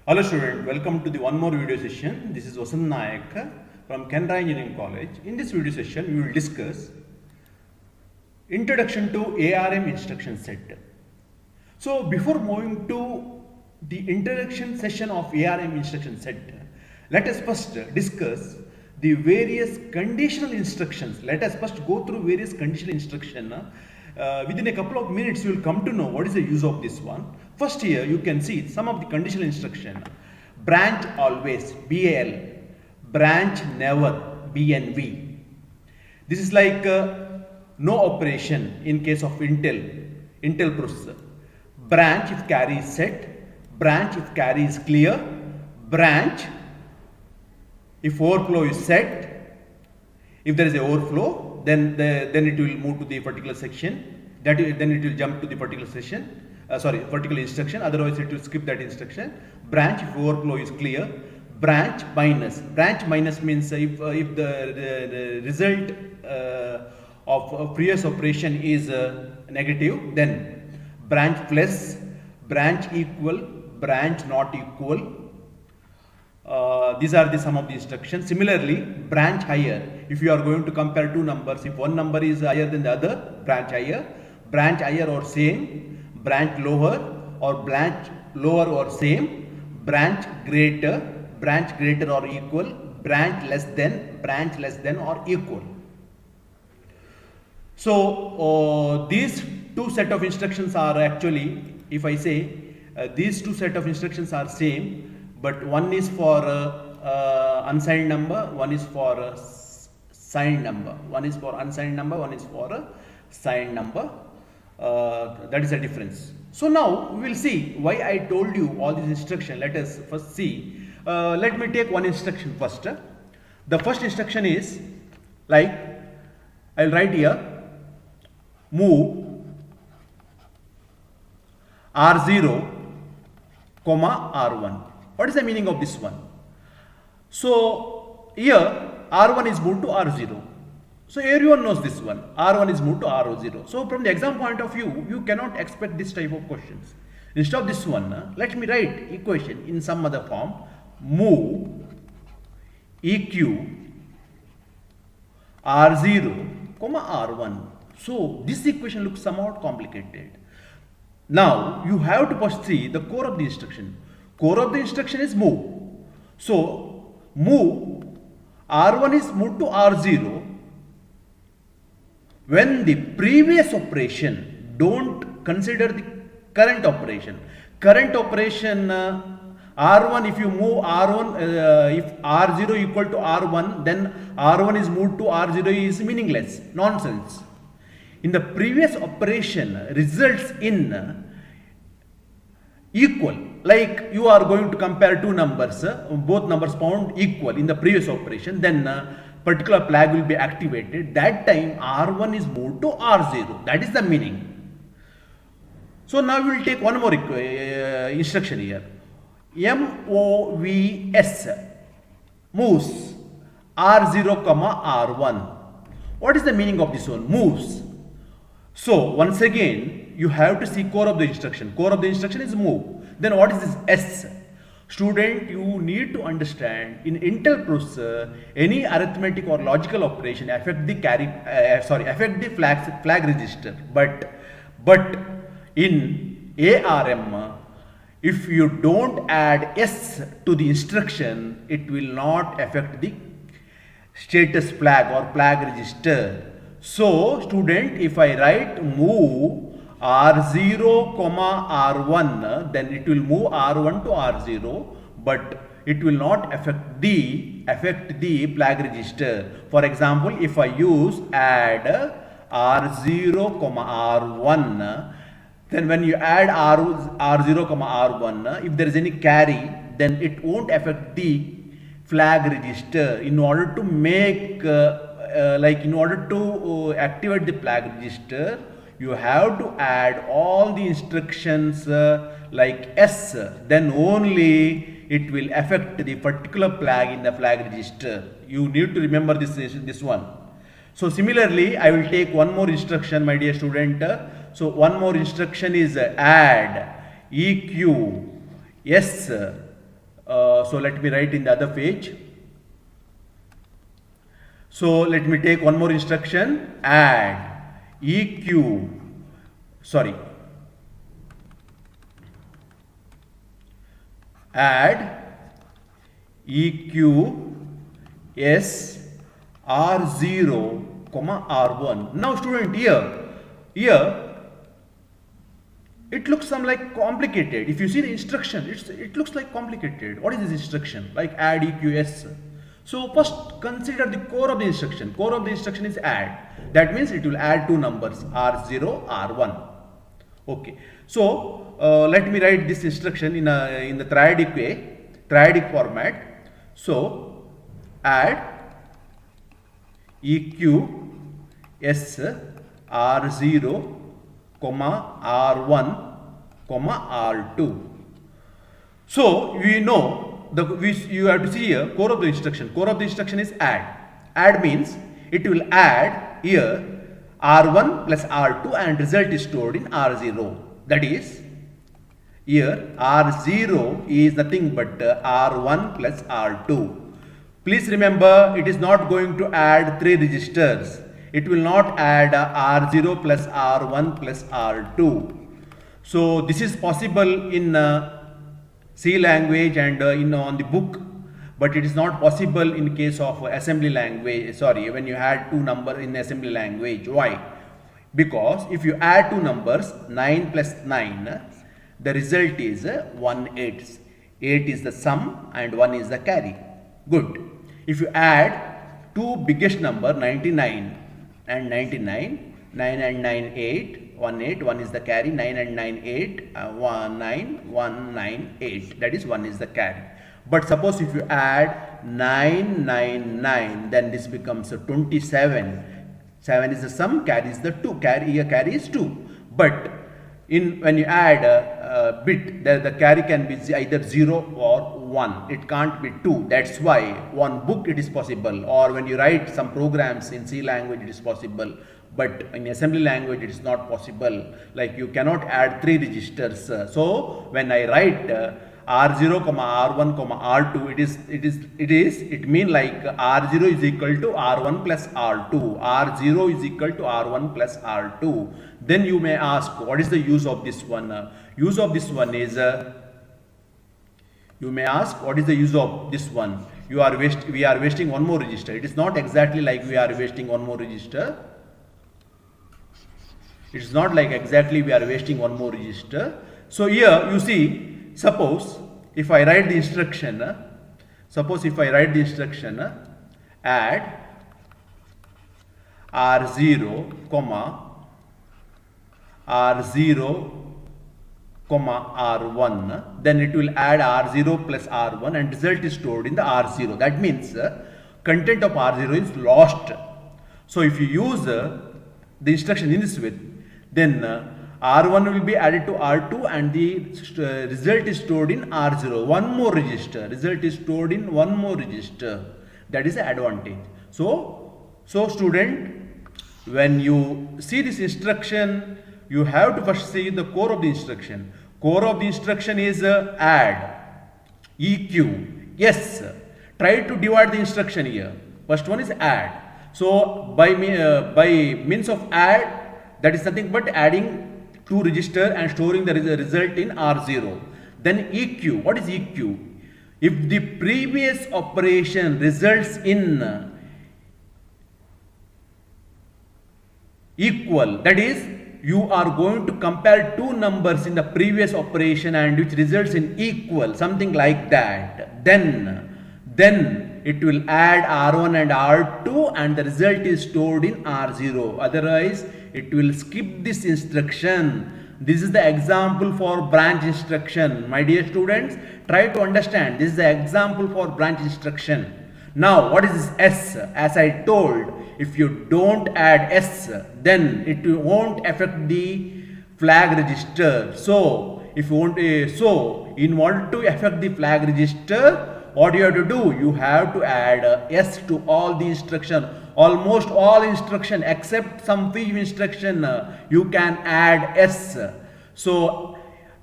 Hello student, welcome to the one more video session. This is Vasant Nayak from Canara Engineering College. In this video session, we will discuss Introduction to ARM instruction set. So before moving to the introduction session of ARM instruction set, let us first discuss the various conditional instructions. Let us first go through various conditional instruction. Within a couple of minutes, you will come to know what is the use of this one. First here, you can see some of the conditional instruction. Branch always, BAL. Branch never, BNV. This is like no operation in case of Intel processor. Branch if carry is set, branch if carry is clear, branch if overflow is set. If there is a overflow, then it will move to the particular section. Then it will jump to the particular session. Particular instruction. Otherwise, it will skip that instruction. Branch if overflow is clear. Branch minus. Branch minus means if the result of a previous operation is negative, then branch plus, branch equal, branch not equal. These are the some of the instructions. Similarly, branch higher. If you are going to compare two numbers, if one number is higher than the other, branch higher or same, branch lower or same, branch greater or equal, branch less than or equal. So these two set of instructions are actually, if I say these two set of instructions are same, but one is for unsigned number, one is for signed number. One is for unsigned number, one is for signed number. That is the difference. So now we will see why I told you all these instructions. Let us first see. Let me take one instruction first. The first instruction is like, I will write here, move R0, R1. What is the meaning of this one? So here R1 is moved to R0. So everyone knows this one. R1 is moved to R0. So from the exam point of view, you cannot expect this type of questions. Instead of this one, let me write equation in some other form. Move EQ R0, R1. So this equation looks somewhat complicated. Now you have to first see the core of the instruction. Core of the instruction is move. So move R1 is moved to R0 when the previous operation, don't consider the current operation. Current operation R1, if you move R1, if R0 equal to R1, then R1 is moved to R0 is meaningless, nonsense. In the previous operation results in equal, like you are going to compare two numbers, both numbers found equal in the previous operation, then particular flag will be activated. That time R1 is moved to R0. That is the meaning. So now we will take one more instruction here. MOVS moves R0, R1. What is the meaning of this one? Moves. So once again, you have to see core of the instruction. Core of the instruction is move. Then what is this S? Student, you need to understand in Intel processor, any arithmetic or logical operation affect the flag register. But in ARM, if you don't add S to the instruction, it will not affect the status flag or flag register. So student, if I write move R0, R1, then it will move R1 to R0, but it will not affect the flag register. For example, if I use add R0, R1, then when you add R0, R1, if there is any carry, then it won't affect the flag register. In order to make in order to activate the flag register, you have to add all the instructions like S, then only it will affect the particular flag in the flag register. You need to remember this one. So similarly, I will take one more instruction, my dear student. So one more instruction is add EQ S So let me write in the other page. So let me take one more instruction, add EQ, sorry, add EQ S R0, R1. Now student, here it looks some like complicated. If you see the instruction, it looks like complicated. What is this instruction? Like add EQS. So first consider the core of the instruction. Core of the instruction is add. That means it will add two numbers R0, R1. Okay. So let me write this instruction in the triadic way, triadic format. So add EQ S R0, R1, R2. So we know you have to see here core of the instruction. Core of the instruction is add. Add means it will add here R1 plus R2 and result is stored in R0. That is here R0 is nothing but R1 plus R2. Please remember, it is not going to add three registers. It will not add R0 plus R1 plus R2. So this is possible in C language and on the book, but it is not possible in case of assembly language. Sorry, when you add two numbers in assembly language. Why? Because if you add two numbers 9 plus 9, the result is 1/8. 8 is the sum and 1 is the carry. Good. If you add two biggest number 99 and 99, 9 and 9 8, 1 8, 1 is the carry, 9 and 9 8, 1 9, 1 9 8, that is 1 is the carry. But suppose if you add 9 9 9, then this becomes 27. 7 is the sum, carry is the 2, carry is 2. But when you add a bit, the carry can be either 0 or 1. It can't be 2. That's why one book it is possible, or when you write some programs in C language it is possible. But in assembly language it is not possible. Like you cannot add three registers. So when I write R0, R1, R2, it mean like R0 is equal to R1 plus R2. R0 is equal to R1 plus R2. Then you may ask, what is the use of this one? Use of this one is, you may ask, what is the use of this one? We are wasting one more register. It is not exactly like we are wasting one more register. It's not like exactly we are wasting one more register. So here you see, suppose if I write the instruction, add R0, R0, R1, then it will add R0 plus R1 and result is stored in the R0. That means content of R0 is lost. So if you use the instruction in this way, then R1 will be added to R2 and the result is stored in R0. One more register. Result is stored in one more register. That is the advantage. So student, when you see this instruction, you have to first see the core of the instruction. Core of the instruction is add, EQ. Yes, try to divide the instruction here. First one is add. So by means of add, that is nothing but adding two register and storing the result in R0. Then EQ. What is EQ? If the previous operation results in equal, that is, you are going to compare two numbers in the previous operation and which results in equal, something like that, then it will add R1 and R2 and the result is stored in R0. Otherwise, it will skip this instruction. This is the example for branch instruction. My dear students, try to understand. This is the example for branch instruction. Now, what is this S? As I told, if you don't add S, then it won't affect the flag register. So, if you want, in order to affect the flag register, what you have to do? You have to add S to all the instruction. Almost all instruction except some few instruction you can add S. So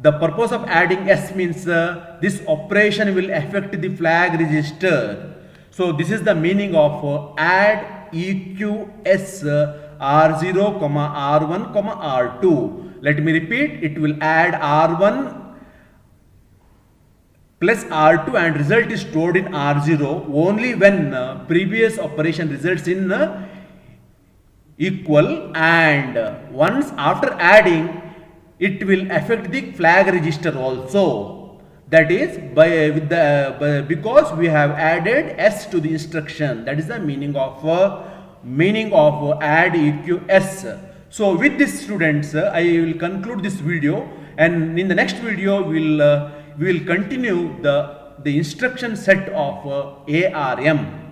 The purpose of adding S means this operation will affect the flag register. So this is the meaning of add EQS R0, R1, R2. Let me repeat, it will add R1 plus R2 and result is stored in R0 only when previous operation results in equal, and once after adding it will affect the flag register also. That is because we have added S to the instruction. That is the meaning of add EQS. So with this, students, I will conclude this video, and in the next video we will continue the instruction set of ARM.